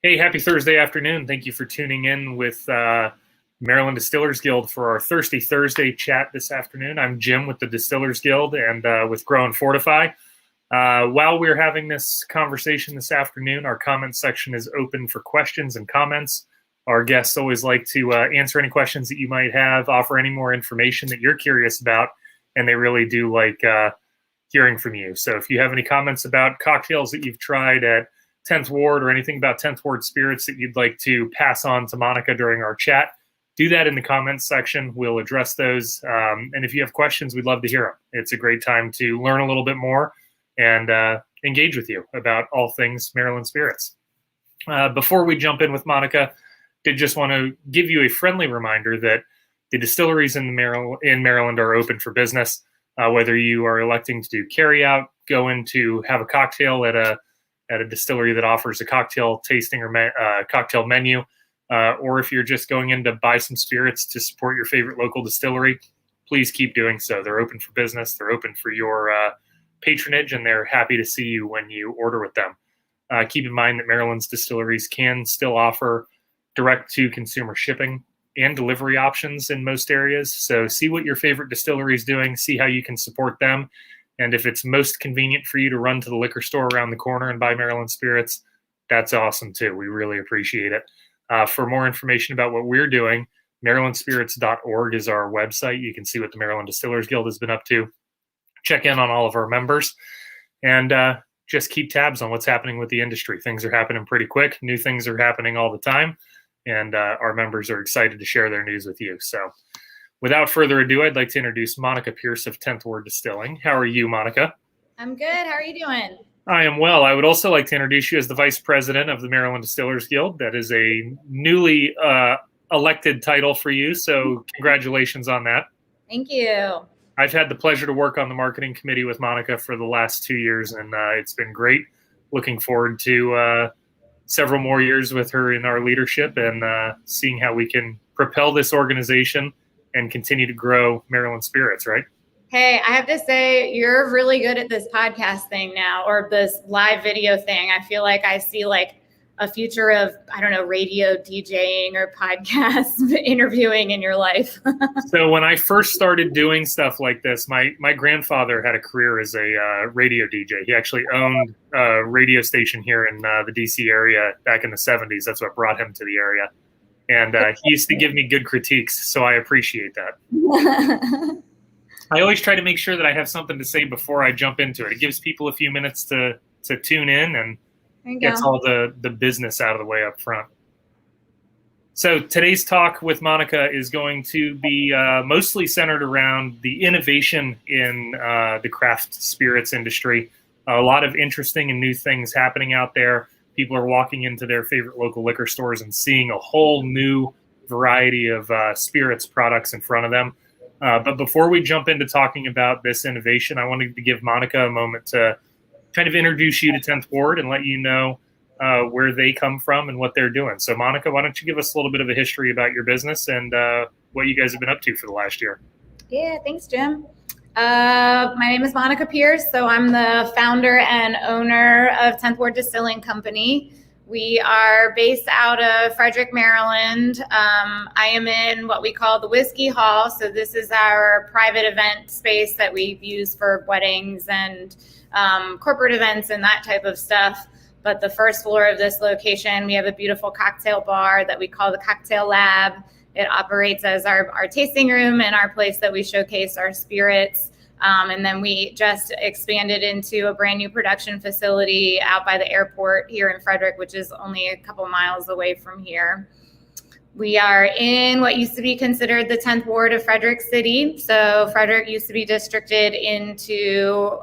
Hey, happy Thursday afternoon. Thank you for tuning in with Maryland Distillers Guild for our Thirsty Thursday chat this afternoon. I'm Jim with the Distillers Guild and with Grow Fortify. While we're having this conversation this afternoon, our comments section is open for questions and comments. Our guests always like to answer any questions that you might have, offer any more information that you're curious about, and they really do like hearing from you. So if you have any comments about cocktails that you've tried at 10th Ward or anything about 10th Ward spirits that you'd like to pass on to Monica during our chat, do that in the comments section. We'll address those. And if you have questions, we'd love to hear them. It's a great time to learn a little bit more and engage with you about all things Maryland spirits. Before we jump in with Monica, did just want to give you a friendly reminder that the distilleries in Maryland are open for business. Whether you are electing to do carry out, go in to have a cocktail at a distillery that offers a cocktail tasting or cocktail menu, or if you're just going in to buy some spirits to support your favorite local distillery, please keep doing so. They're open for business. They're open for your patronage, and they're happy to see you when you order with them. Keep in mind that Maryland's distilleries can still offer direct-to-consumer shipping and delivery options in most areas. So see what your favorite distillery is doing, see how you can support them. And if it's most convenient for you to run to the liquor store around the corner and buy Maryland spirits, that's awesome too. We really appreciate it. For more information about what we're doing, marylandspirits.org is our website. You can see what the Maryland Distillers Guild has been up to. Check in on all of our members and just keep tabs on what's happening with the industry. Things are happening pretty quick. New things are happening all the time. And our members are excited to share their news with you. So without further ado, I'd like to introduce Monica Pearce of 10th Ward Distilling. How are you, Monica? I'm good. How are you doing? I am well. I would also like to introduce you as the Vice President of the Maryland Distillers Guild. That is a newly elected title for you, so congratulations on that. Thank you. I've had the pleasure to work on the marketing committee with Monica for the last 2 years, and it's been great. Looking forward to several more years with her in our leadership and seeing how we can propel this organization and continue to grow Maryland spirits, right? Hey, I have to say, you're really good at this podcast thing now, or this live video thing. I feel like I see like a future of, I don't know, radio DJing or podcast interviewing in your life. So when I first started doing stuff like this, my grandfather had a career as a radio DJ. He actually owned a radio station here in the DC area back in the 70s. That's what brought him to the area. And he used to give me good critiques, so I appreciate that. I always try to make sure that I have something to say before I jump into it. It gives people a few minutes to tune in and gets all the business out of the way up front. So today's talk with Monica is going to be mostly centered around the innovation in the craft spirits industry. A lot of interesting and new things happening out there. People are walking into their favorite local liquor stores and seeing a whole new variety of spirits products in front of them. But before we jump into talking about this innovation, I wanted to give Monica a moment to kind of introduce you to 10th Ward and let you know where they come from and what they're doing. So Monica, why don't you give us a little bit of a history about your business and what you guys have been up to for the last year? Yeah, thanks, Jim. My name is Monica Pearce. So I'm the founder and owner of 10th Ward Distilling Company. We are based out of Frederick, Maryland. I am in what we call the Whiskey Hall. So this is our private event space that we use for weddings and corporate events and that type of stuff. But the first floor of this location, we have a beautiful cocktail bar that we call the Cocktail Lab. It operates as our tasting room and our place that we showcase our spirits. And then we just expanded into a brand new production facility out by the airport here in Frederick, which is only a couple miles away from here. We are in what used to be considered the 10th Ward of Frederick City. So Frederick used to be districted into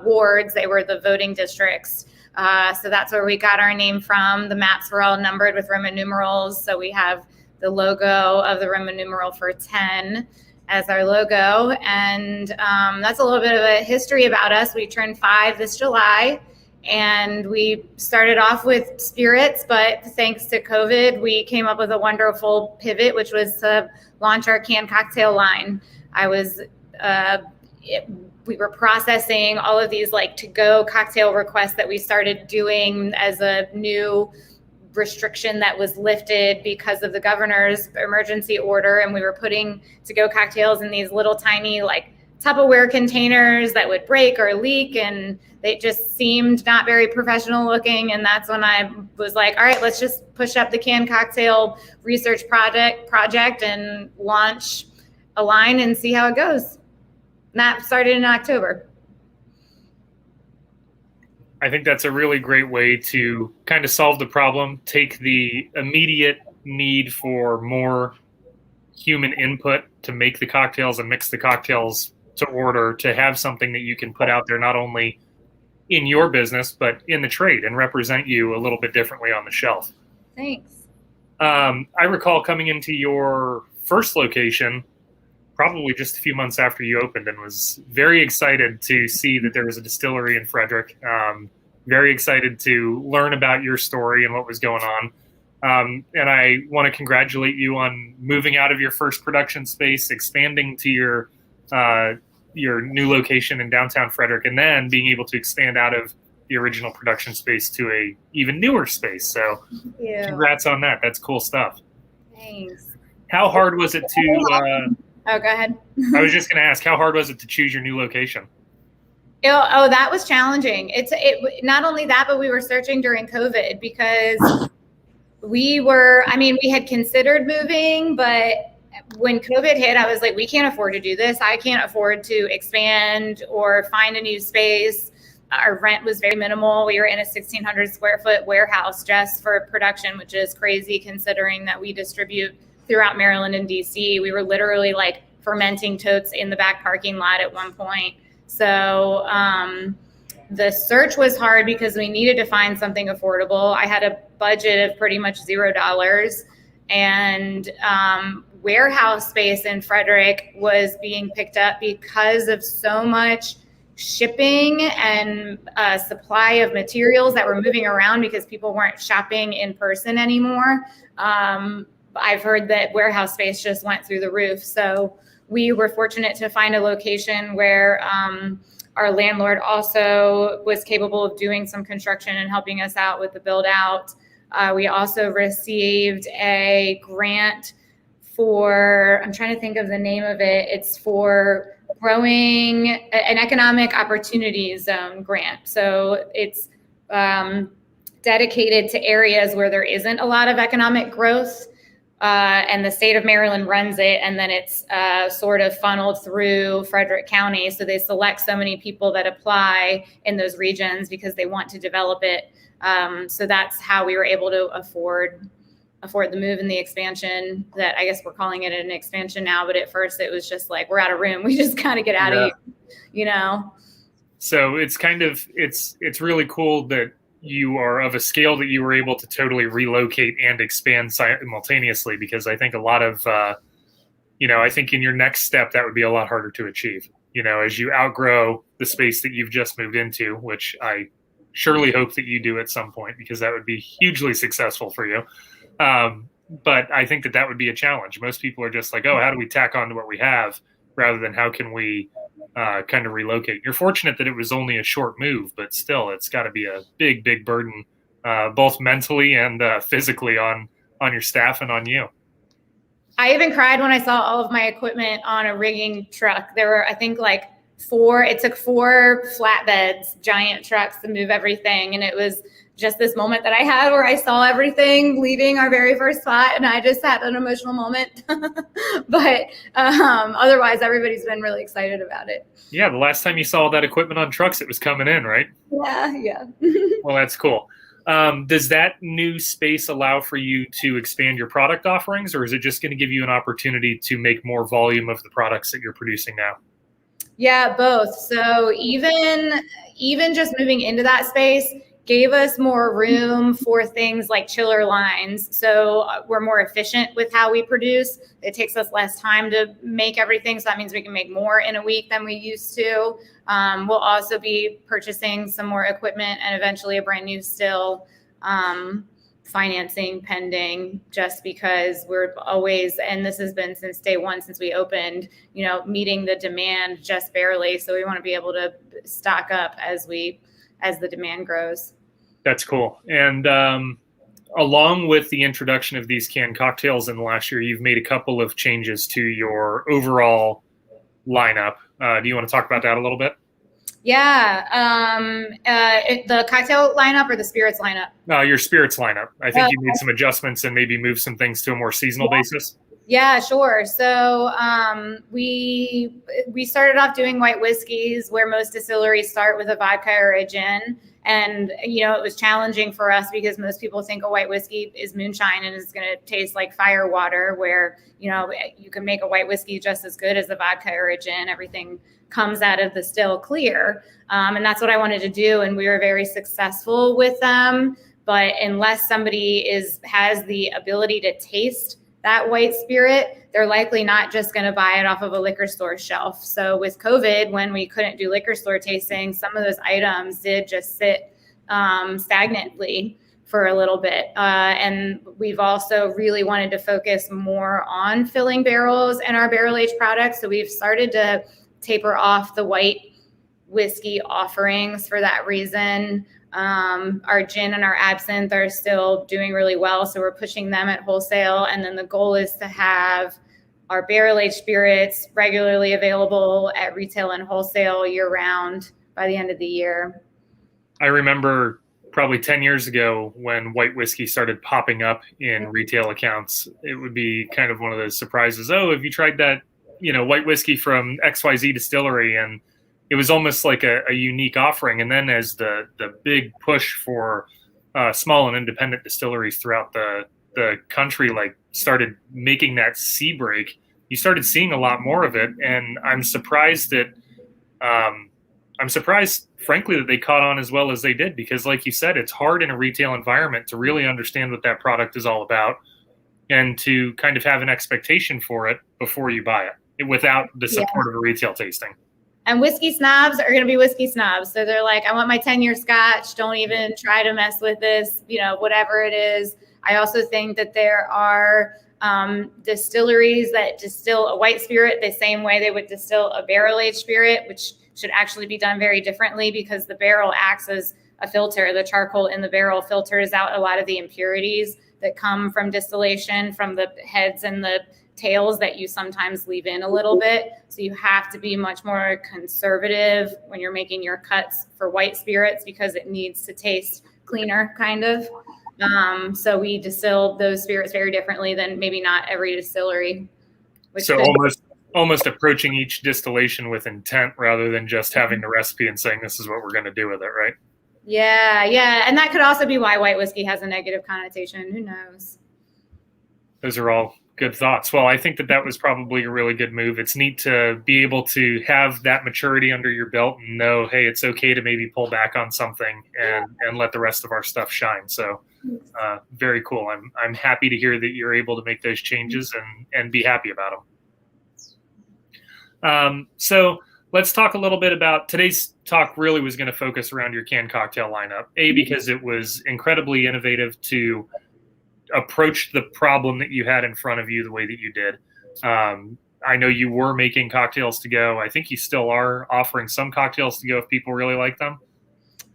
wards. They were the voting districts. So that's where we got our name from. The maps were all numbered with Roman numerals. So we have the logo of the Roman numeral for 10 as our logo. And that's a little bit of a history about us. We turned 5 this July, and we started off with spirits, but thanks to COVID, we came up with a wonderful pivot, which was to launch our canned cocktail line. We were processing all of these like to-go cocktail requests that we started doing as a new restriction that was lifted because of the governor's emergency order, and we were putting to-go cocktails in these little tiny like Tupperware containers that would break or leak, and they just seemed not very professional looking. And that's when I was like, all right, let's just push up the canned cocktail research project and launch a line and see how it goes. And that started in October. I think that's a really great way to kind of solve the problem, take the immediate need for more human input to make the cocktails and mix the cocktails to order, to have something that you can put out there not only in your business, but in the trade and represent you a little bit differently on the shelf. Thanks. I recall coming into your first location probably just a few months after you opened, and was very excited to see that there was a distillery in Frederick. Very excited to learn about your story and what was going on. And I want to congratulate you on moving out of your first production space, expanding to your new location in downtown Frederick, and then being able to expand out of the original production space to a even newer space. So congrats on that. That's cool stuff. Thanks. How hard was it to... Oh, go ahead. I was just going to ask, how hard was it to choose your new location? Oh, that was challenging. It not only that, but we were searching during COVID because we had considered moving, but when COVID hit, I was like, we can't afford to do this. I can't afford to expand or find a new space. Our rent was very minimal. We were in a 1,600 square foot warehouse just for production, which is crazy considering that we distribute throughout Maryland and DC. We were literally like fermenting totes in the back parking lot at one point. So the search was hard because we needed to find something affordable. I had a budget of pretty much $0, and warehouse space in Frederick was being picked up because of so much shipping and supply of materials that were moving around because people weren't shopping in person anymore. I've heard that warehouse space just went through the roof. So we were fortunate to find a location where our landlord also was capable of doing some construction and helping us out with the build out. We also received a grant for, I'm trying to think of the name of it. It's for growing an economic opportunity zone grant. So it's dedicated to areas where there isn't a lot of economic growth. And the state of Maryland runs it, and then it's sort of funneled through Frederick County. So they select so many people that apply in those regions because they want to develop it. So that's how we were able to afford the move and the expansion. That I guess we're calling it an expansion now, but at first it was just like, we're out of room. We just gotta get out of here, you know? So it's kind of, it's really cool that you are of a scale that you were able to totally relocate and expand simultaneously, because I think a lot of, I think in your next step, that would be a lot harder to achieve, as you outgrow the space that you've just moved into, which I surely hope that you do at some point, because that would be hugely successful for you. But I think that would be a challenge. Most people are just like, oh, how do we tack on to what we have, rather than how can we kind of relocate. You're fortunate that it was only a short move, but still, it's got to be a big, big burden, both mentally and physically on your staff and on you. I even cried when I saw all of my equipment on a rigging truck. There were, I think, like it took 4 flatbeds, giant trucks to move everything. And it was just this moment that I had where I saw everything leaving our very first spot, and I just had an emotional moment. But otherwise, everybody's been really excited about it. Yeah, the last time you saw that equipment on trucks, it was coming in, right? Yeah. Well, that's cool. Does that new space allow for you to expand your product offerings, or is it just going to give you an opportunity to make more volume of the products that you're producing now? Yeah, both. So even just moving into that space gave us more room for things like chiller lines. So we're more efficient with how we produce. It takes us less time to make everything. So that means we can make more in a week than we used to. We'll also be purchasing some more equipment and eventually a brand new still, financing pending, just because we're always, and this has been since day one, since we opened, meeting the demand just barely. So we want to be able to stock up as the demand grows. That's cool. And along with the introduction of these canned cocktails in the last year, you've made a couple of changes to your overall lineup. Do you want to talk about that a little bit? Yeah. The cocktail lineup or the spirits lineup? Your spirits lineup. I think you made some adjustments and maybe moved some things to a more seasonal basis. Yeah, sure. So we started off doing white whiskeys where most distilleries start with a vodka or a gin. And, it was challenging for us because most people think a white whiskey is moonshine and is going to taste like fire water, where, you can make a white whiskey just as good as a vodka or a gin. Everything comes out of the still clear. And that's what I wanted to do. And we were very successful with them. But unless somebody has the ability to taste that white spirit, they're likely not just going to buy it off of a liquor store shelf. So with COVID, when we couldn't do liquor store tasting, some of those items did just sit stagnantly for a little bit. And we've also really wanted to focus more on filling barrels in our barrel-aged products. So we've started to taper off the white whiskey offerings for that reason. Our gin and our absinthe are still doing really well, so we're pushing them at wholesale. And then the goal is to have our barrel-aged spirits regularly available at retail and wholesale year-round by the end of the year. I remember probably 10 years ago when white whiskey started popping up in retail accounts. It would be kind of one of those surprises. Oh, have you tried that, white whiskey from XYZ distillery? And it was almost like a unique offering. And then as the big push for small and independent distilleries throughout the country started making that sea break, you started seeing a lot more of it. And I'm surprised, frankly, that they caught on as well as they did, because like you said, it's hard in a retail environment to really understand what that product is all about and to kind of have an expectation for it before you buy it without the support of a retail tasting. And whiskey snobs are going to be whiskey snobs. So they're like, I want my 10-year scotch. Don't even try to mess with this, whatever it is. I also think that there are distilleries that distill a white spirit the same way they would distill a barrel-aged spirit, which should actually be done very differently because the barrel acts as a filter. The charcoal in the barrel filters out a lot of the impurities that come from distillation, from the heads and the tails that you sometimes leave in a little bit. So you have to be much more conservative when you're making your cuts for white spirits because it needs to taste cleaner, kind of. So we distill those spirits very differently than maybe not every distillery. So almost approaching each distillation with intent rather than just having the recipe and saying this is what we're going to do with it, right? Yeah. And that could also be why white whiskey has a negative connotation. Who knows? Those are all good thoughts. Well, I think that was probably a really good move. It's neat to be able to have that maturity under your belt and know, hey, it's okay to maybe pull back on something and let the rest of our stuff shine. So very cool. I'm happy to hear that you're able to make those changes and be happy about them. So let's talk a little bit about today's talk. Really was going to focus around your canned cocktail lineup, because it was incredibly innovative to approach the problem that you had in front of you the way that you did. I know you were making cocktails to go. I think you still are offering some cocktails to go if people really like them.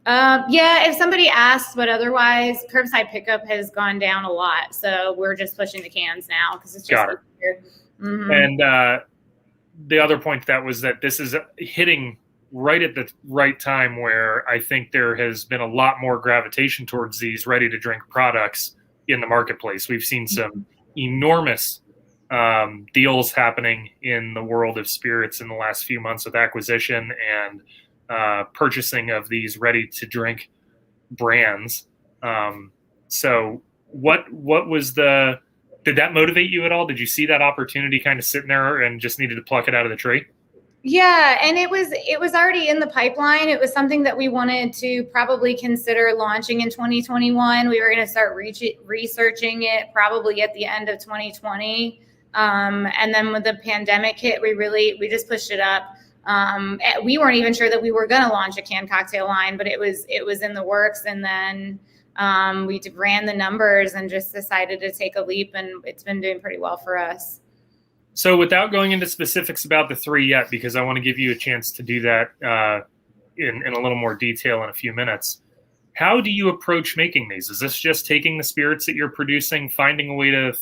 If somebody asks, but otherwise curbside pickup has gone down a lot. So we're just pushing the cans now because it's just easier. Mm-hmm. And the other point to that was that this is hitting right at the right time where I think there has been a lot more gravitation towards these ready to drink products in the marketplace. We've seen some enormous deals happening in the world of spirits in the last few months with acquisition and purchasing of these ready to drink brands. So what was did that motivate you at all? Did you see that opportunity kind of sitting there and just needed to pluck it out of the tree? Yeah, and it was already in the pipeline. It was something that we wanted to probably consider launching in 2021. We were going to start researching it probably at the end of 2020. And then when the pandemic hit, we just pushed it up. We weren't even sure that we were going to launch a canned cocktail line, but it was in the works. And then we ran the numbers and just decided to take a leap, and it's been doing pretty well for us. So without going into specifics about the three yet, because I want to give you a chance to do that in a little more detail in a few minutes, How do you approach making these? Is this just taking the spirits that you're producing, finding a way to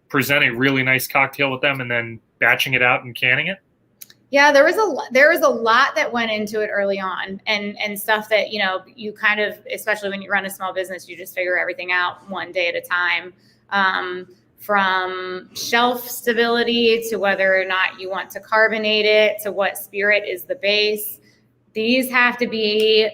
present a really nice cocktail with them, and then batching it out and canning it? Yeah, there was a lot that went into it early on, and stuff that, you kind of, especially when you run a small business, you just figure everything out one day at a time. From shelf stability to whether or not you want to carbonate it to what spirit is the base. These have to be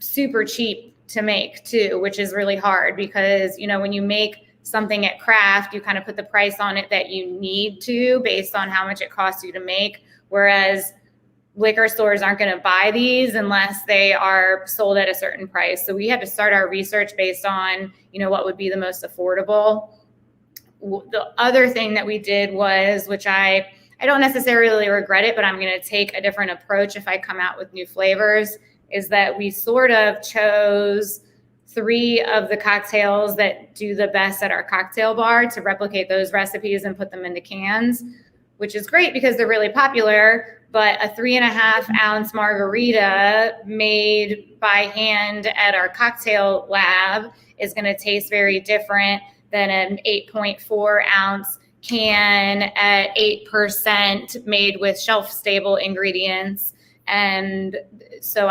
super cheap to make too, which is really hard because, when you make something at craft, you kind of put the price on it that you need to based on how much it costs you to make. Whereas liquor stores aren't going to buy these unless they are sold at a certain price. So we had to start our research based on, what would be the most affordable. The other thing that we did was, which I don't necessarily regret it, but I'm going to take a different approach if I come out with new flavors, is that we sort of chose 3 of the cocktails that do the best at our cocktail bar to replicate those recipes and put them into cans, which is great because they're really popular. But a 3.5-ounce margarita made by hand at our cocktail lab is going to taste very different than an 8.4-ounce can at 8% made with shelf-stable ingredients. And so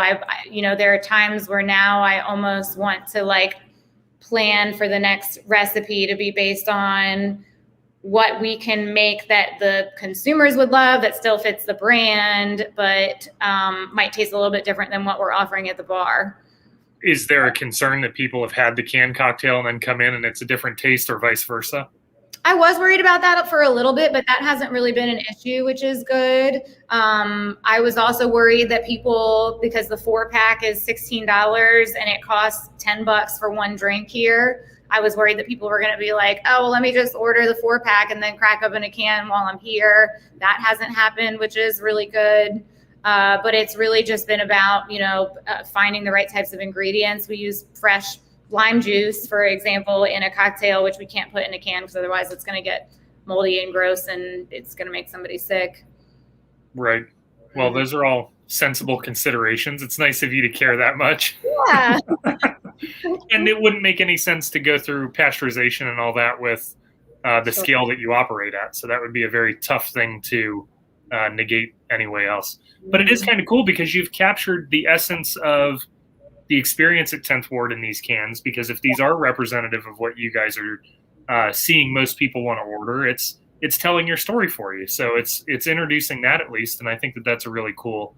there are times where now I almost want to plan for the next recipe to be based on what we can make that the consumers would love, that still fits the brand, but might taste a little bit different than what we're offering at the bar. Is there a concern that people have had the canned cocktail and then come in and it's a different taste, or vice versa? I was worried about that for a little bit, but that hasn't really been an issue, which is good. I was also worried that people, because the 4-pack is $16 and it costs $10 for one drink here, I was worried that people were going to be like, oh, well, let me just order the 4-pack and then crack open a can while I'm here. That hasn't happened, which is really good. But it's really just been about, finding the right types of ingredients. We use fresh lime juice, for example, in a cocktail, which we can't put in a can because otherwise it's going to get moldy and gross and it's going to make somebody sick. Right. Well, those are all sensible considerations. It's nice of you to care that much. Yeah. And it wouldn't make any sense to go through pasteurization and all that with the scale that you operate at. So that would be a very tough thing to negate anyway else. But it is kind of cool because you've captured the essence of the experience at 10th Ward in these cans, because if these are representative of what you guys are seeing most people want to order, it's telling your story for you. So it's introducing that at least. And I think that that's a really cool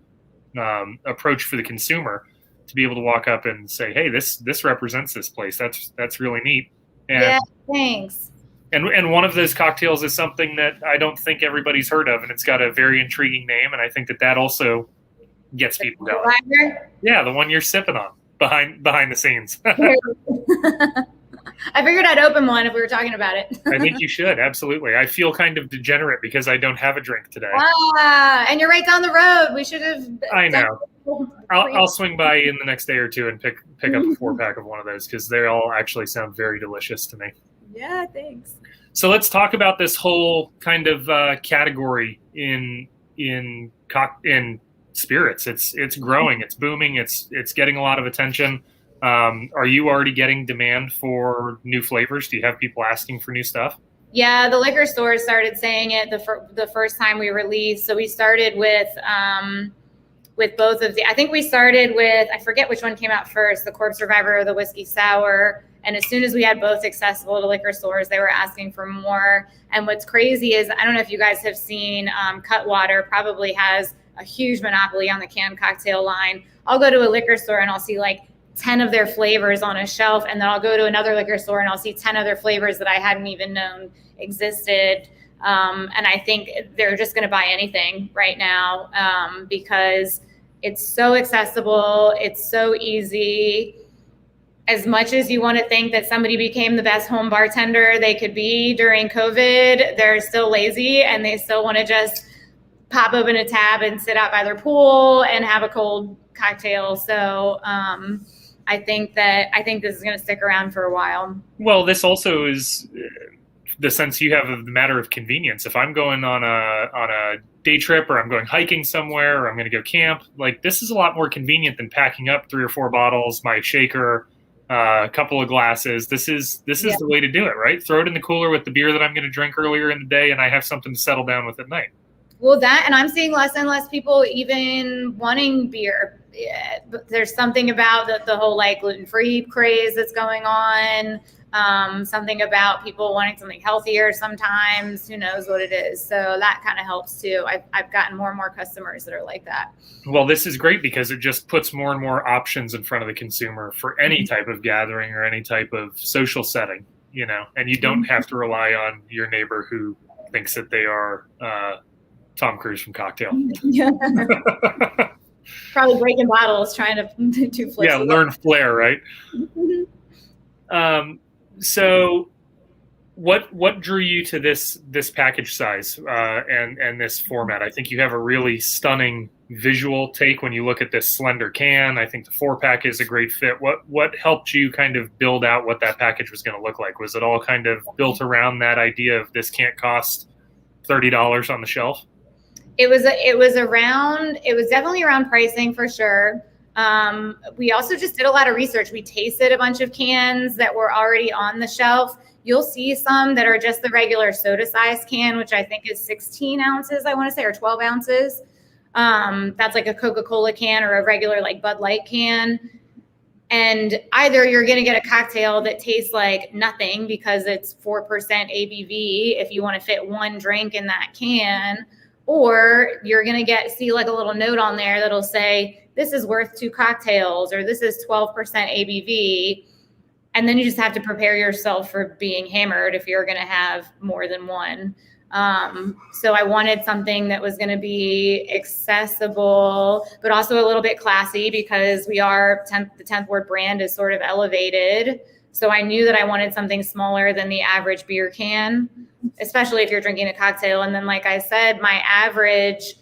approach for the consumer to be able to walk up and say, hey, this represents this place. That's really neat. And, yeah, thanks. And one of those cocktails is something that I don't think everybody's heard of, and it's got a very intriguing name. And I think that also gets people going. Yeah, the one you're sipping on behind the scenes. I figured I'd open one if we were talking about it. I think you should, absolutely. I feel kind of degenerate because I don't have a drink today. And you're right down the road. We should have. I know. I'll swing by in the next day or two and pick up a 4-pack of one of those because they all actually sound very delicious to me. Yeah, thanks. So let's talk about this whole kind of category in spirits. It's growing, it's booming, it's getting a lot of attention. Are you already getting demand for new flavors? Do you have people asking for new stuff? Yeah, the liquor stores started saying it the first time we released. So we started with both of the. I think we started with, I forget which one came out first, the Corpse Reviver or the Whiskey Sour. And as soon as we had both accessible to liquor stores, they were asking for more. And what's crazy is, I don't know if you guys have seen, Cutwater probably has a huge monopoly on the canned cocktail line. I'll go to a liquor store and I'll see 10 of their flavors on a shelf, and then I'll go to another liquor store and I'll see 10 other flavors that I hadn't even known existed. And I think they're just going to buy anything right now because it's so accessible. It's so easy. As much as you want to think that somebody became the best home bartender they could be during COVID, they're still lazy and they still want to just pop open a tab and sit out by their pool and have a cold cocktail. So I think this is going to stick around for a while. Well, this also is the sense you have of the matter of convenience. If I'm going on a day trip, or I'm going hiking somewhere, or I'm going to go camp, like this is a lot more convenient than packing up 3 or 4 bottles, my shaker, a couple of glasses. This is the way to do it, right? Throw it in the cooler with the beer that I'm going to drink earlier in the day, and I have something to settle down with at night. Well, that, and I'm seeing less and less people even wanting beer. Yeah, but there's something about the whole like gluten-free craze that's going on. Something about people wanting something healthier sometimes. Who knows what it is? So that kind of helps too. I've gotten more and more customers that are like that. Well, this is great because it just puts more and more options in front of the consumer for any type of gathering or any type of social setting, you know, and you don't have to rely on your neighbor who thinks that they are Tom Cruise from Cocktail. Yeah. Probably breaking bottles trying to do flips. Yeah, learn flair, right? So what drew you to this package size and this format? I think you have a really stunning visual take when you look at this slender can. I think the 4-pack is a great fit. What helped you kind of build out what that package was going to look like? Was it all kind of built around that idea of this can't cost $30 on the shelf? It was definitely around pricing for sure. We also just did a lot of research. We tasted a bunch of cans that were already on the shelf. You'll see some that are just the regular soda size can, which I think is 16 ounces, I want to say, or 12 ounces. That's like a Coca-Cola can or a regular like Bud Light can. And either you're going to get a cocktail that tastes like nothing because it's 4% ABV if you want to fit one drink in that can, or you're going to see like a little note on there that'll say, this is worth 2 cocktails, or this is 12% ABV. And then you just have to prepare yourself for being hammered if you're going to have more than one. So I wanted something that was going to be accessible, but also a little bit classy because the 10th Ward brand is sort of elevated. So I knew that I wanted something smaller than the average beer can, especially if you're drinking a cocktail. And then, like I said, my average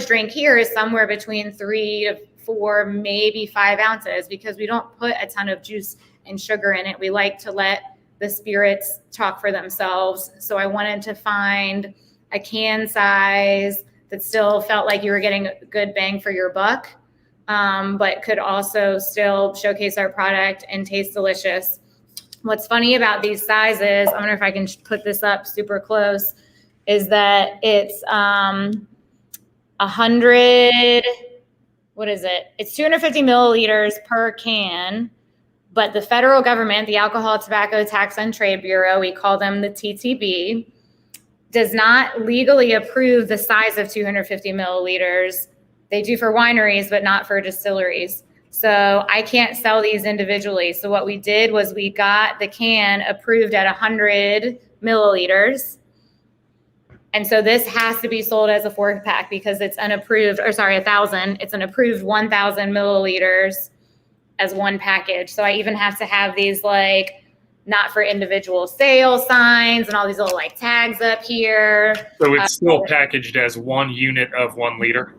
drink here is somewhere between 3 to 4, maybe 5 ounces, because we don't put a ton of juice and sugar in it. We like to let the spirits talk for themselves. So I wanted to find a can size that still felt like you were getting a good bang for your buck, but could also still showcase our product and taste delicious. What's funny about these sizes, I wonder if I can put this up super close, is that it's 100, what is it? It's 250 milliliters per can, but the federal government, the Alcohol, Tobacco, Tax and Trade Bureau, we call them the TTB, does not legally approve the size of 250 milliliters. They do for wineries, but not for distilleries. So I can't sell these individually. So what we did was we got the can approved at 100 milliliters. And so this has to be sold as a 4-pack because it's unapproved, 1,000. It's an approved 1,000 milliliters as one package. So I even have to have these like not for individual sale signs and all these little like tags up here. So it's still packaged as 1 unit of 1 liter?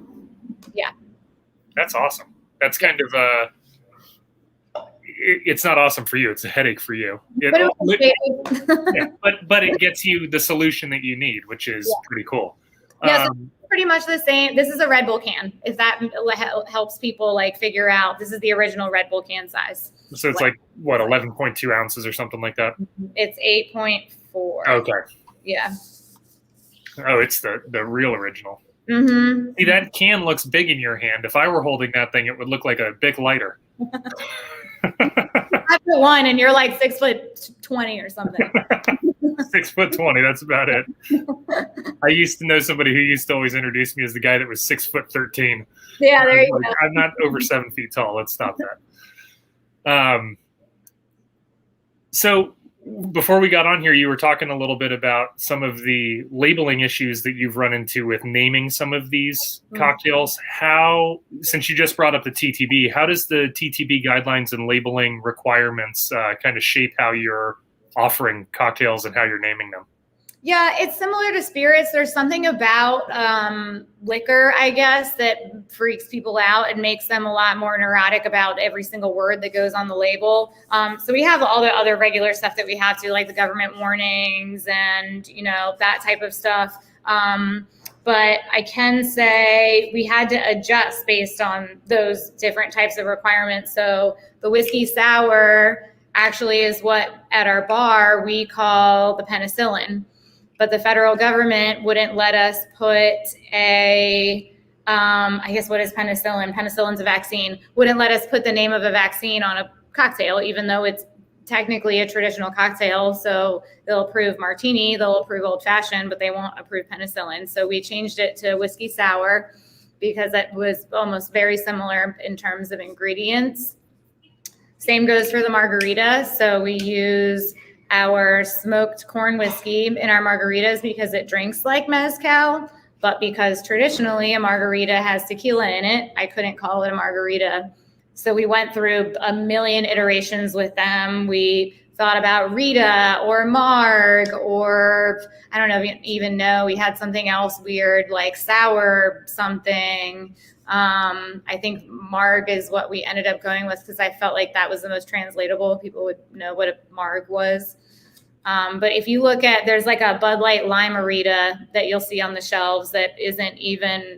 Yeah. That's awesome. That's kind of it's not awesome for you. It's a headache for you. But it gets you the solution that you need, which is pretty cool. Yeah, so pretty much the same. This is a Red Bull can, if that helps people like figure out. This is the original Red Bull can size. So it's like what, 11.2 ounces or something like that? It's 8.4. Okay. Yeah. Oh, it's the real original. Mm-hmm. See, that can looks big in your hand. If I were holding that thing, it would look like a big lighter. After one, and you're like 6'20" or something. 6'20", that's about it. I used to know somebody who used to always introduce me as the guy that was 6'13". Yeah, there you go. I'm not over 7 feet tall. Let's stop that. So before we got on here, you were talking a little bit about some of the labeling issues that you've run into with naming some of these cocktails. How, since you just brought up the TTB, how does the TTB guidelines and labeling requirements kind of shape how you're offering cocktails and how you're naming them? Yeah, it's similar to spirits. There's something about liquor, I guess, that freaks people out and makes them a lot more neurotic about every single word that goes on the label. So we have all the other regular stuff that we have to, like the government warnings and, that type of stuff. But I can say we had to adjust based on those different types of requirements. So the whiskey sour actually is what at our bar we call the penicillin. But the federal government wouldn't let us put I guess what is penicillin? Penicillin's a vaccine. Wouldn't let us put the name of a vaccine on a cocktail, even though it's technically a traditional cocktail. So they'll approve martini, they'll approve old fashioned, but they won't approve penicillin. So we changed it to whiskey sour because it was almost very similar in terms of ingredients. Same goes for the margarita. So we use our smoked corn whiskey in our margaritas because it drinks like mezcal, but because traditionally a margarita has tequila in it, I couldn't call it a margarita. So we went through a million iterations with them. We thought about Rita or Marg, or I don't even know. We had something else weird like sour something. I think Marg is what we ended up going with because I felt like that was the most translatable. People would know what a Marg was. But if you look at, there's like a Bud Light Lime-A-Rita that you'll see on the shelves that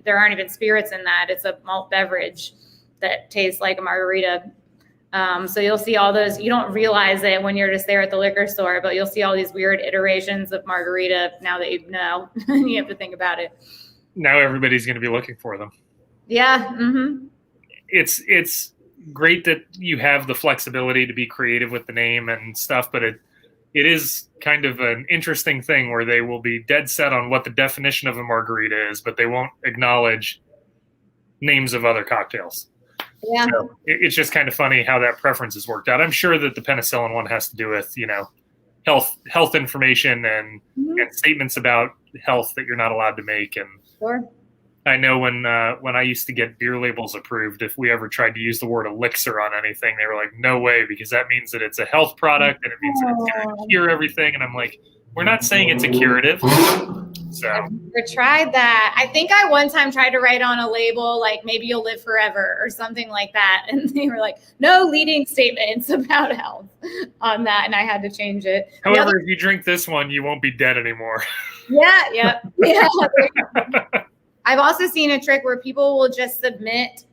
there aren't even spirits in that. It's a malt beverage that tastes like a margarita. So you'll see all those. You don't realize it when you're just there at the liquor store, but you'll see all these weird iterations of margarita now that you know. You have to think about it. Now everybody's going to be looking for them. Yeah. Mm-hmm. It's great that you have the flexibility to be creative with the name and stuff, but it is kind of an interesting thing where they will be dead set on what the definition of a margarita is, but they won't acknowledge names of other cocktails. Yeah. So it's just kind of funny how that preference has worked out. I'm sure that the penicillin one has to do with, health information and statements about health that you're not allowed to make. And sure. I know when I used to get beer labels approved, if we ever tried to use the word elixir on anything, they were like, no way, because that means that it's a health product and it means that it's going to cure everything. And I'm like, we're not saying it's a curative. So I've never tried that. I think I one time tried to write on a label, like maybe you'll live forever or something like that. And they were like, no leading statements about health on that. And I had to change it. However, if you drink this one, you won't be dead anymore. Yeah. I've also seen a trick where people will just submit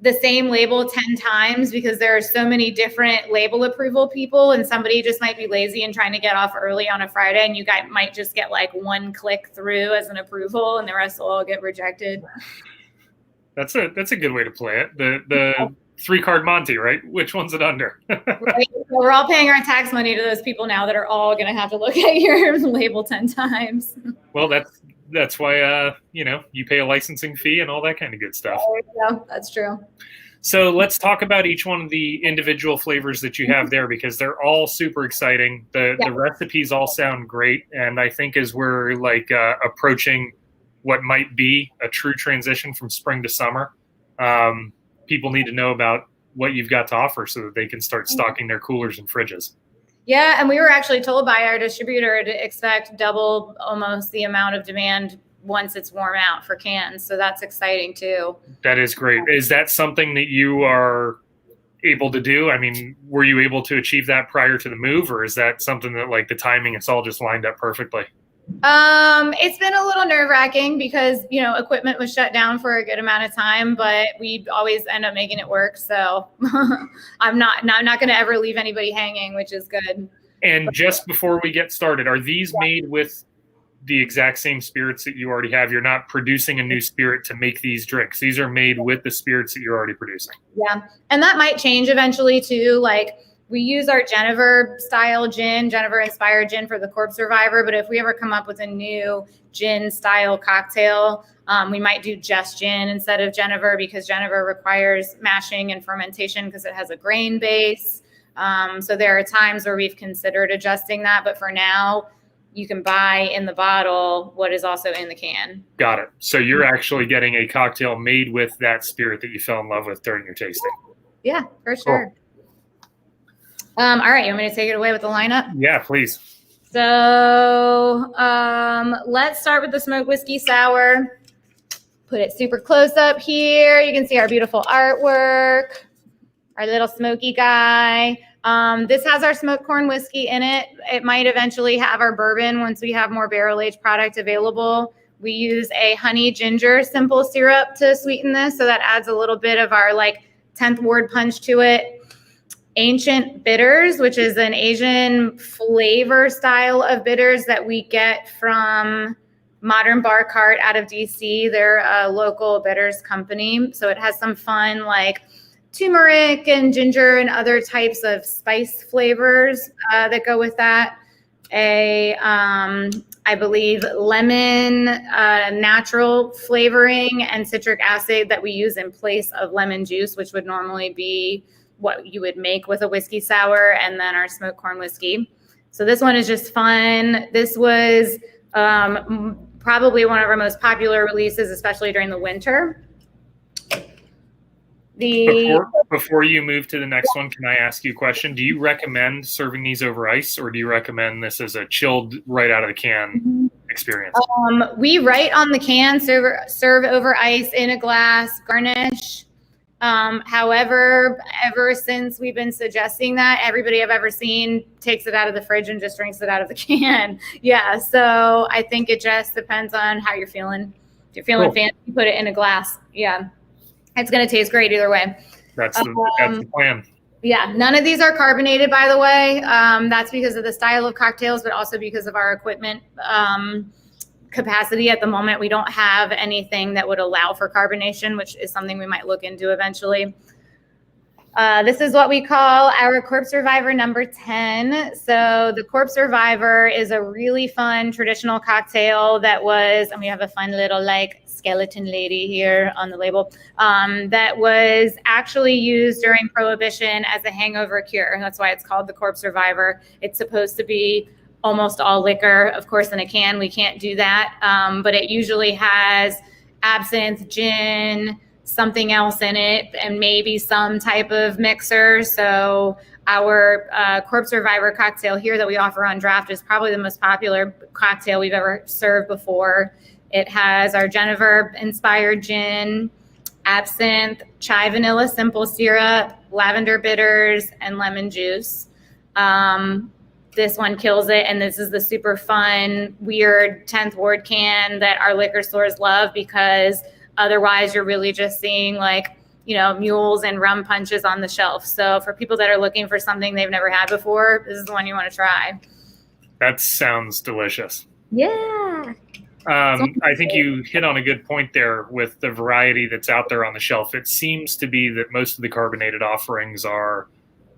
the same label 10 times because there are so many different label approval people, and somebody just might be lazy and trying to get off early on a Friday, and you guys might just get like one click through as an approval and the rest will all get rejected. That's a good way to play it. The 3-card Monty, right? Which one's it under? Right? So we're all paying our tax money to those people now that are all going to have to look at your label 10 times. Well, that's why you pay a licensing fee and all that kind of good stuff. Yeah, that's true. So let's talk about each one of the individual flavors that you have there, because they're all super exciting. The recipes all sound great, and I think as we're approaching what might be a true transition from spring to summer, people need to know about what you've got to offer so that they can start stocking their coolers and fridges. Yeah, and we were actually told by our distributor to expect double almost the amount of demand once it's warm out for cans. So that's exciting too. That is great. Is that something that you are able to do? I mean, were you able to achieve that prior to the move, or is that something that the timing, it's all just lined up perfectly? It's been a little nerve-wracking because, equipment was shut down for a good amount of time, but we always end up making it work. So I'm not going to ever leave anybody hanging, which is good. And just before we get started, are these made with the exact same spirits that you already have? You're not producing a new spirit to make these drinks. These are made with the spirits that you're already producing. Yeah. And that might change eventually too. We use our Jennifer style gin, Jennifer inspired gin for the Corpse Survivor. But if we ever come up with a new gin style cocktail, we might do just gin instead of Jennifer, because Jennifer requires mashing and fermentation because it has a grain base. So there are times where we've considered adjusting that. But for now, you can buy in the bottle what is also in the can. Got it. So you're actually getting a cocktail made with that spirit that you fell in love with during your tasting. Yeah, for sure. Cool. All right, you want me to take it away with the lineup? Yeah, please. So let's start with the smoked whiskey sour. Put it super close up here. You can see our beautiful artwork, our little smoky guy. This has our smoked corn whiskey in it. It might eventually have our bourbon once we have more barrel-aged product available. We use a honey ginger simple syrup to sweeten this, so that adds a little bit of our like 10th ward punch to it. Ancient bitters, which is an Asian flavor style of bitters that we get from Modern Bar Cart out of DC. They're a local bitters company. So it has some fun like turmeric and ginger and other types of spice flavors that go with that. I believe lemon natural flavoring and citric acid that we use in place of lemon juice, which would normally be what you would make with a whiskey sour, and then our smoked corn whiskey. So this one is just fun. This was probably one of our most popular releases, especially during the winter. Before you move to the next one, can I ask you a question? Do you recommend serving these over ice, or do you recommend this as a chilled, right out of the can experience? We write on the can, serve over ice in a glass, garnish. However, ever since we've been suggesting that, everybody I've ever seen takes it out of the fridge and just drinks it out of the can. Yeah, so I think it just depends on how you're feeling. If you're feeling fancy, put it in a glass. Yeah, it's going to taste great either way. That's the plan. Yeah, none of these are carbonated, by the way. That's because of the style of cocktails, but also because of our equipment capacity. At the moment, we don't have anything that would allow for carbonation, which is something we might look into eventually. This is what we call our Corpse Survivor number 10. So the Corpse Survivor is a really fun traditional cocktail that was, and we have a fun little like skeleton lady here on the label, that was actually used during Prohibition as a hangover cure. That's why it's called the Corpse Survivor. It's supposed to be almost all liquor. Of course, in a can, we can't do that. But it usually has absinthe, gin, something else in it, and maybe some type of mixer. So our Corpse Survivor cocktail here that we offer on draft is probably the most popular cocktail we've ever served before. It has our Genever-inspired gin, absinthe, chai vanilla simple syrup, lavender bitters, and lemon juice. This one kills it, and this is the super fun, weird 10th ward can that our liquor stores love, because otherwise you're really just seeing like, you know, mules and rum punches on the shelf. So for people that are looking for something they've never had before, this is the one you want to try. That sounds delicious. Yeah. I think you hit on a good point there with the variety that's out there on the shelf. It seems to be that most of the carbonated offerings are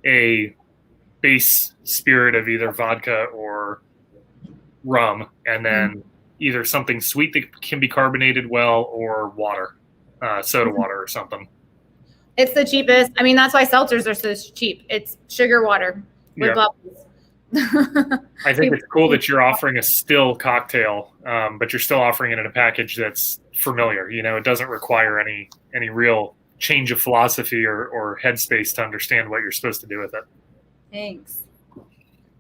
a base spirit of either vodka or rum, and then either something sweet that can be carbonated well, or water, soda water or something. It's the cheapest. I mean, that's why seltzers are so cheap. It's sugar water with bubbles. I think it's cool that you're offering a still cocktail, but you're still offering it in a package that's familiar. You know, it doesn't require any real change of philosophy or headspace to understand what you're supposed to do with it. Thanks.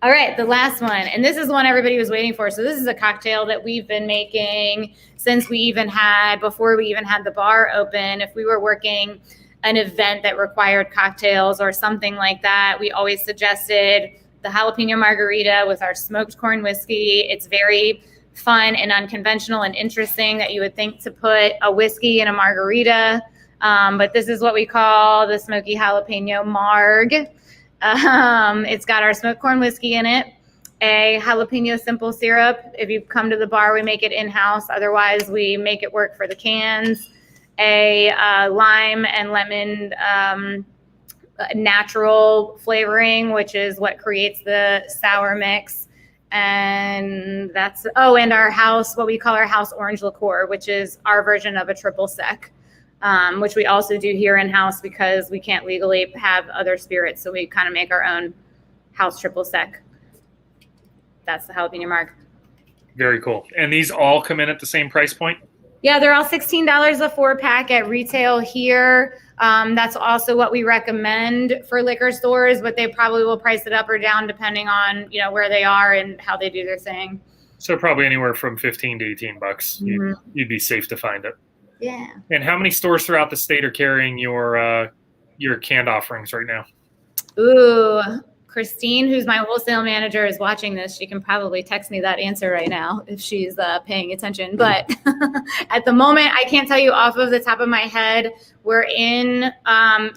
All right, the last one, and this is one everybody was waiting for. So this is a cocktail that we've been making since before we even had the bar open. If we were working an event that required cocktails or something like that, we always suggested the jalapeno margarita with our smoked corn whiskey. It's very fun and unconventional and interesting that you would think to put a whiskey in a margarita. But this is what we call the smoky jalapeno marg. It's got our smoked corn whiskey in it, a jalapeno simple syrup. If you come to the bar, we make it in-house. Otherwise, we make it work for the cans. A lime and lemon natural flavoring, which is what creates the sour mix. And and our house, what we call our house orange liqueur, which is our version of a triple sec. Which we also do here in-house because we can't legally have other spirits. So we kind of make our own house triple sec. That's the jalapeno marg. Very cool. And these all come in at the same price point? Yeah, they're all $16 a 4-pack at retail here. That's also what we recommend for liquor stores, but they probably will price it up or down depending on, where they are and how they do their thing. So probably anywhere from $15 to $18. You'd be safe to find it. Yeah. And how many stores throughout the state are carrying your canned offerings right now? Ooh, Christine, who's my wholesale manager, is watching this. She can probably text me that answer right now if she's paying attention. But at the moment, I can't tell you off of the top of my head. We're in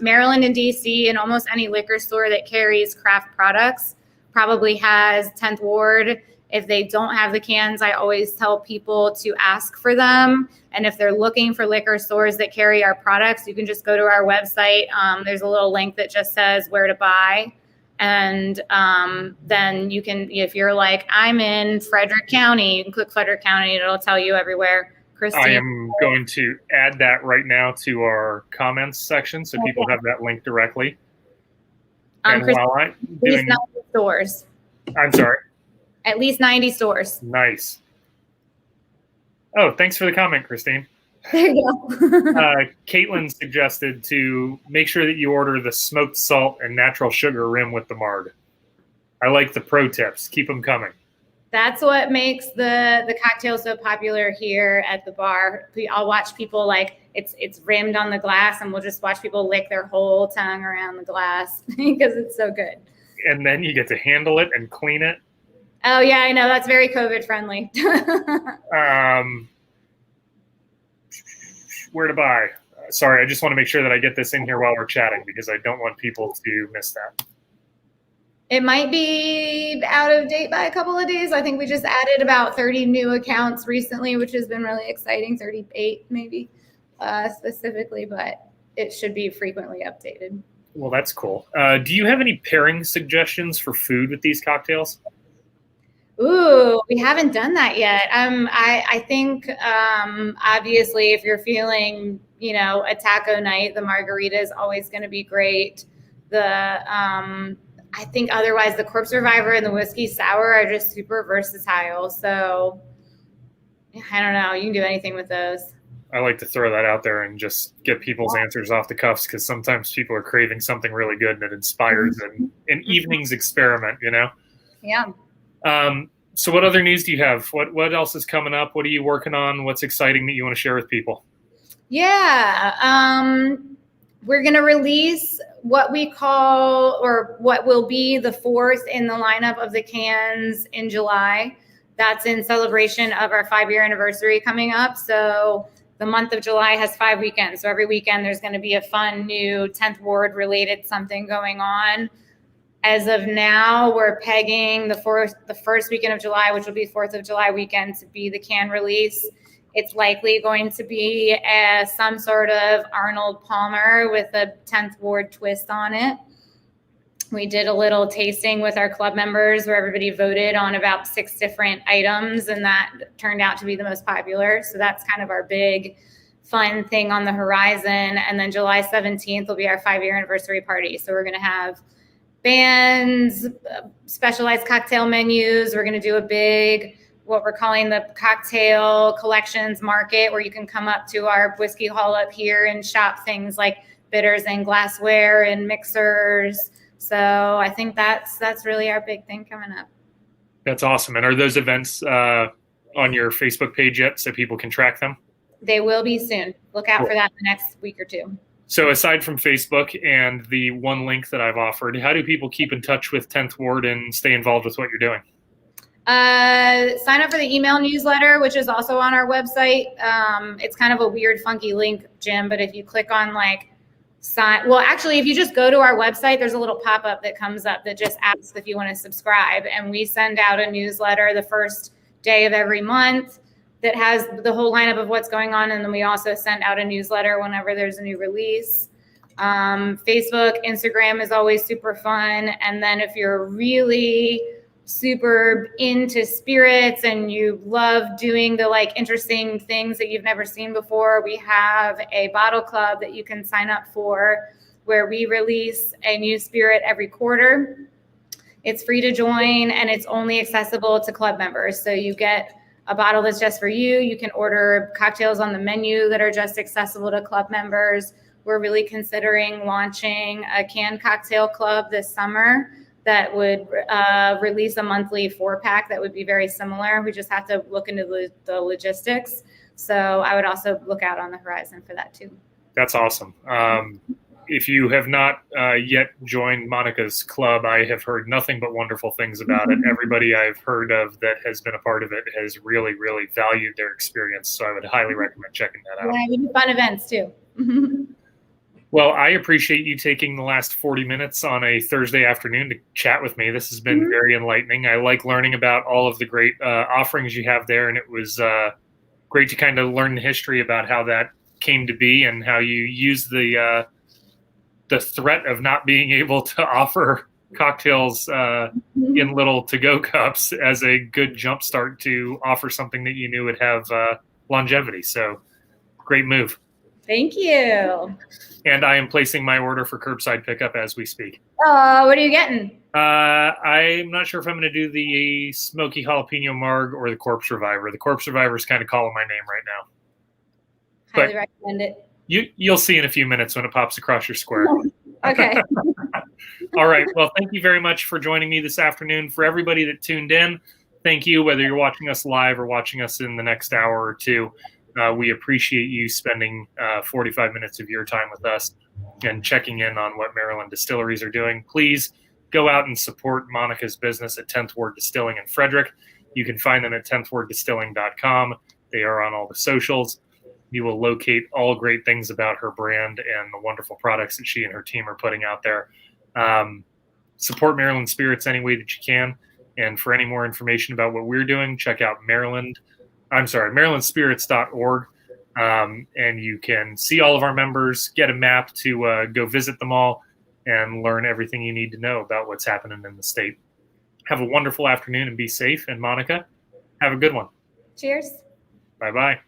Maryland and DC, and almost any liquor store that carries craft products probably has 10th Ward. If they don't have the cans, I always tell people to ask for them. And if they're looking for liquor stores that carry our products, you can just go to our website. There's a little link that just says where to buy. And then you can, if you're like, I'm in Frederick County, you can click Frederick County and it'll tell you everywhere. Christine. I am going to add that right now to our comments section so people have that link directly. And while I'm doing 90 stores. I'm sorry. At least 90 stores. Nice. Oh, thanks for the comment, Christine. There you go. Caitlin suggested to make sure that you order the smoked salt and natural sugar rim with the marg. I like the pro tips. Keep them coming. That's what makes the cocktail so popular here at the bar. I'll watch people it's rimmed on the glass, and we'll just watch people lick their whole tongue around the glass because it's so good. And then you get to handle it and clean it. Oh, yeah, I know. That's very COVID friendly. Where to buy? Sorry, I just want to make sure that I get this in here while we're chatting because I don't want people to miss that. It might be out of date by a couple of days. I think we just added about 30 new accounts recently, which has been really exciting, 38 maybe specifically, but it should be frequently updated. Well, that's cool. Do you have any pairing suggestions for food with these cocktails? Ooh, we haven't done that yet. I think obviously if you're feeling, a taco night, the margarita is always going to be great. I think otherwise the Corpse Reviver and the Whiskey Sour are just super versatile. So I don't know. You can do anything with those. I like to throw that out there and just get people's answers off the cuffs because sometimes people are craving something really good and it inspires an evening's experiment, Yeah. So what other news do you have? What else is coming up? What are you working on? What's exciting that you want to share with people? Yeah. We're going to release what we call, or what will be the fourth in the lineup of the cans in July. That's in celebration of our 5-year anniversary coming up. So the month of July has 5 weekends. So every weekend there's going to be a fun new 10th Ward related something going on. As of now, we're pegging the first weekend of July, which will be 4th of July weekend, to be the can release. It's likely going to be some sort of Arnold Palmer with a 10th Ward twist on it. We did a little tasting with our club members where everybody voted on about 6 different items, and that turned out to be the most popular. So that's kind of our big fun thing on the horizon. And then July 17th will be our 5-year anniversary party. So we're going to have bands, specialized cocktail menus. We're going to do a big, what we're calling the cocktail collections market, where you can come up to our whiskey hall up here and shop things like bitters and glassware and mixers. So I think that's really our big thing coming up. That's awesome. And are those events on your Facebook page yet so people can track them? They will be soon. Look out for that in the next week or two. So aside from Facebook and the one link that I've offered, how do people keep in touch with 10th Ward and stay involved with what you're doing? Sign up for the email newsletter, which is also on our website. It's kind of a weird, funky link, Jim, but if you click on if you just go to our website, there's a little pop-up that comes up that just asks if you want to subscribe. And we send out a newsletter the first day of every month that has the whole lineup of what's going on. And then we also send out a newsletter whenever there's a new release. Facebook, Instagram is always super fun. And then if you're really super into spirits and you love doing the interesting things that you've never seen before, we have a bottle club that you can sign up for where we release a new spirit every quarter. It's free to join and it's only accessible to club members. So you get a bottle that's just for you. You can order cocktails on the menu that are just accessible to club members. we're really considering launching a canned cocktail club this summer that would release a monthly 4-pack that would be very similar. We just have to look into the logistics. So I would also look out on the horizon for that too. That's awesome. If you have not yet joined Monica's club, I have heard nothing but wonderful things about it. Everybody I've heard of that has been a part of it has really, really valued their experience. So I would highly recommend checking that out. Yeah, we do fun events too. Well, I appreciate you taking the last 40 minutes on a Thursday afternoon to chat with me. This has been very enlightening. I like learning about all of the great offerings you have there, and it was great to kind of learn the history about how that came to be and how you use the threat of not being able to offer cocktails in little to-go cups as a good jumpstart to offer something that you knew would have longevity. So great move. Thank you. And I am placing my order for curbside pickup as we speak. What are you getting? I'm not sure if I'm going to do the smoky jalapeno marg or the Corpse Reviver. The Corpse Reviver is kind of calling my name right now. Highly recommend it. You'll see in a few minutes when it pops across your square. Okay. All right. Well, thank you very much for joining me this afternoon. For everybody that tuned in, thank you, whether you're watching us live or watching us in the next hour or two. We appreciate you spending 45 minutes of your time with us and checking in on what Maryland distilleries are doing. Please go out and support Monica's business at 10th Ward Distilling in Frederick. You can find them at 10thwarddistilling.com. They are on all the socials. You will locate all great things about her brand and the wonderful products that she and her team are putting out there. Support Maryland Spirits any way that you can. And for any more information about what we're doing, check out marylandspirits.org. And you can see all of our members, get a map to go visit them all, and learn everything you need to know about what's happening in the state. Have a wonderful afternoon and be safe. And Monica, have a good one. Cheers. Bye-bye.